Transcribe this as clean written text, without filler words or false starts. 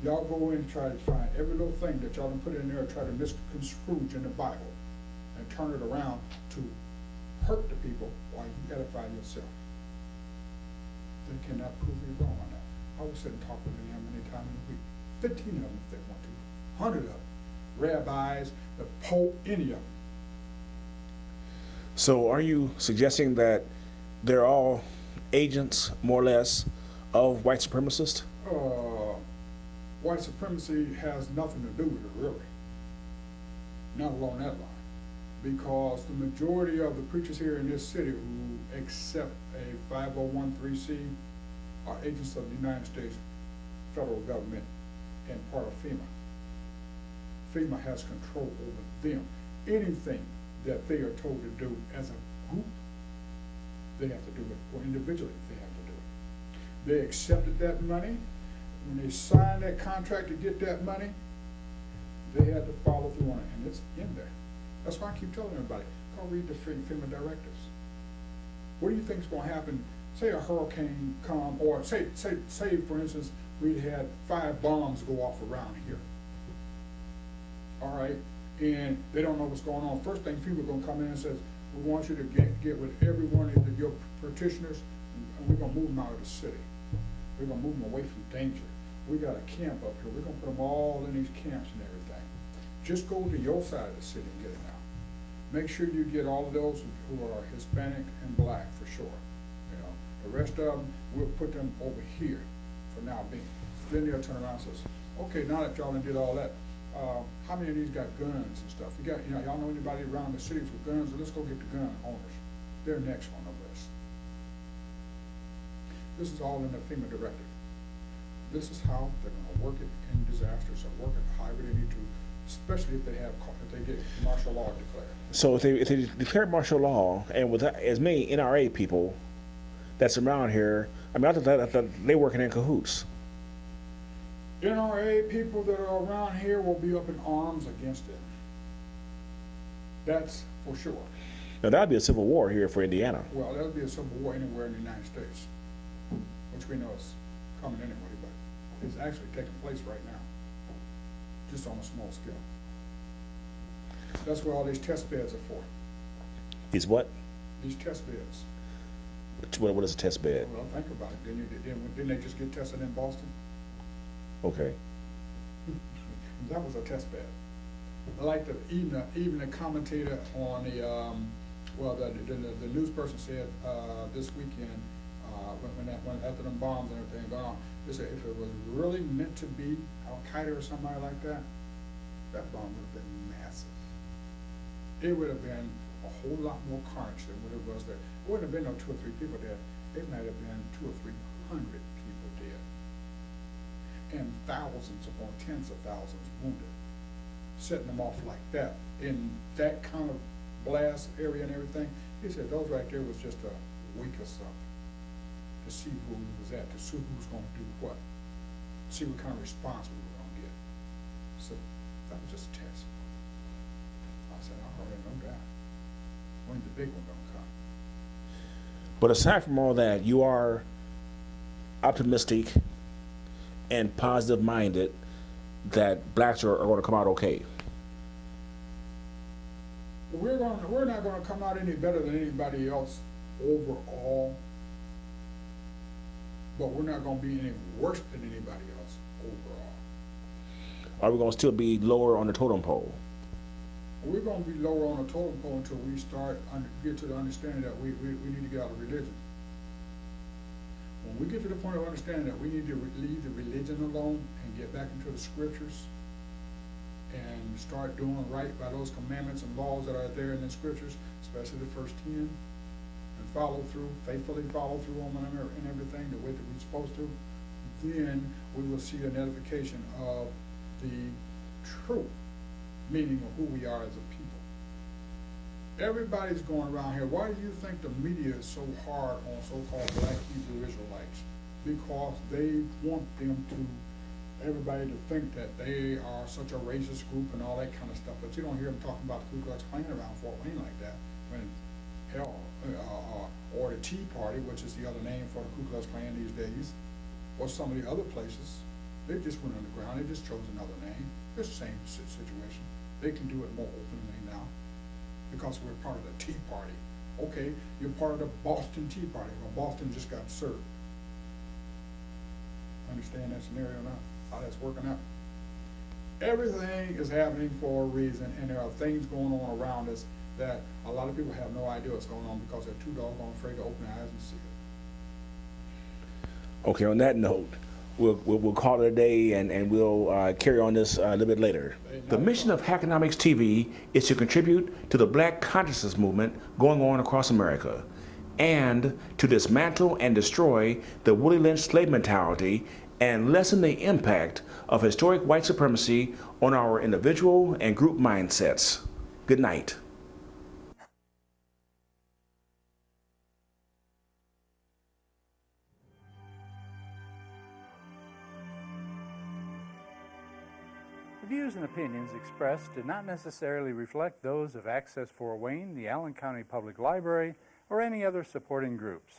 Y'all go in and try to find every little thing that y'all can put in there, try to misconstrue in the Bible, and turn it around to hurt the people while you edify yourself. They cannot prove you wrong on that. I will sit and talk with them any time in the week. 15 of them if they want to, 100 of them. Rabbis, the Pope, any of them. So are you suggesting that they're all agents, more or less, of white supremacists? White supremacy has nothing to do with it, really. Not along that line. Because the majority of the preachers here in this city who accept a 501(c) are agents of the United States federal government and part of FEMA. FEMA has control over them. Anything that they are told to do as a group, they have to do it, or individually they have to do it. They accepted that money. When they signed that contract to get that money, they had to follow through on it, and it's in there. That's why I keep telling everybody, go read the FEMA directives. What do you think is going to happen? Say a hurricane come, or say for instance, we had 5 bombs go off around here. All right, and they don't know what's going on. First thing, FEMA going to come in and says, we want you to get with every one of your petitioners, and we're going to move them out of the city. We're going to move them away from danger. We got a camp up here. We're going to put them all in these camps and everything. Just go to your side of the city and get it now. Make sure you get all of those who are Hispanic and black for sure. You know, the rest of them, we'll put them over here for now being. Then they'll turn around and says, okay, now that y'all done did all that, how many of these got guns and stuff? You got, y'all know anybody around the cities with guns? Let's go get the gun owners. They're next on the list. This is all in the FEMA directive. This is how they're going to work it in disasters, or work it however they need to, especially if they get martial law declared. So if they declare martial law, and with as many NRA people that's around here, I mean, I thought they working in cahoots. NRA people that are around here will be up in arms against it. That's for sure. Now that'd be a civil war here for Indiana. Well, that'll be a civil war anywhere in the United States, which we know is coming anyway, but it's actually taking place right now, just on a small scale. That's what all these test beds are for. These what? These test beds. What is a test bed? Well, think about it. Didn't they just get tested in Boston? Okay. That was a test bed. Like even the commentator on the the news person said this weekend when after them bombs and everything gone on, they said if it was really meant to be Al Qaeda or somebody like that, that bomb would have been massive. It would have been a whole lot more carnage than what it was there. It wouldn't have been no 2 or 3 people dead. It might have been 200 or 300 people dead, and thousands upon tens of thousands wounded. Setting them off like that in that kind of blast area and everything. He said those right there was just a week or something to see who he was at, to see who's going to do what, see what kind of response we were going to get. So that was just a test. I said, all right, no doubt. When's the big one going to come? But aside from all that, you are optimistic and positive-minded that blacks are going to come out okay. We're not going to come out any better than anybody else overall, but we're not going to be any worse than anybody else overall. Are we going to still be lower on the totem pole? We're going to be lower on the totem pole until we get to the understanding that we need to get out of religion. When we get to the point of understanding that we need to leave the religion alone and get back into the scriptures and start doing right by those commandments and laws that are there in the scriptures, especially the first 10, and faithfully follow through on them and everything the way that we're supposed to, then we will see an edification of the true meaning of who we are as a people. Everybody's going around here. Why do you think the media is so hard on so-called black Hebrew Israelites? Because they want everybody to think that they are such a racist group and all that kind of stuff. But you don't hear them talking about the Ku Klux Klan around Fort Wayne like that. Or the Tea Party, which is the other name for the Ku Klux Klan these days, or some of the other places. They just went underground, they just chose another name. It's the same situation. They can do it more openly now because we're part of the Tea Party. Okay, you're part of the Boston Tea Party. Well, Boston just got served. Understand that scenario now, how that's working out? Everything is happening for a reason, and there are things going on around us that a lot of people have no idea what's going on because they're too doggone afraid to open their eyes and see it. Okay, on that note, we'll call it a day, and we'll carry on this a little bit later. The mission of Hackonomics TV is to contribute to the Black consciousness movement going on across America, and to dismantle and destroy the Willie Lynch slave mentality and lessen the impact of historic white supremacy on our individual and group mindsets. Good night. The views and opinions expressed do not necessarily reflect those of Access Fort Wayne, the Allen County Public Library, or any other supporting groups.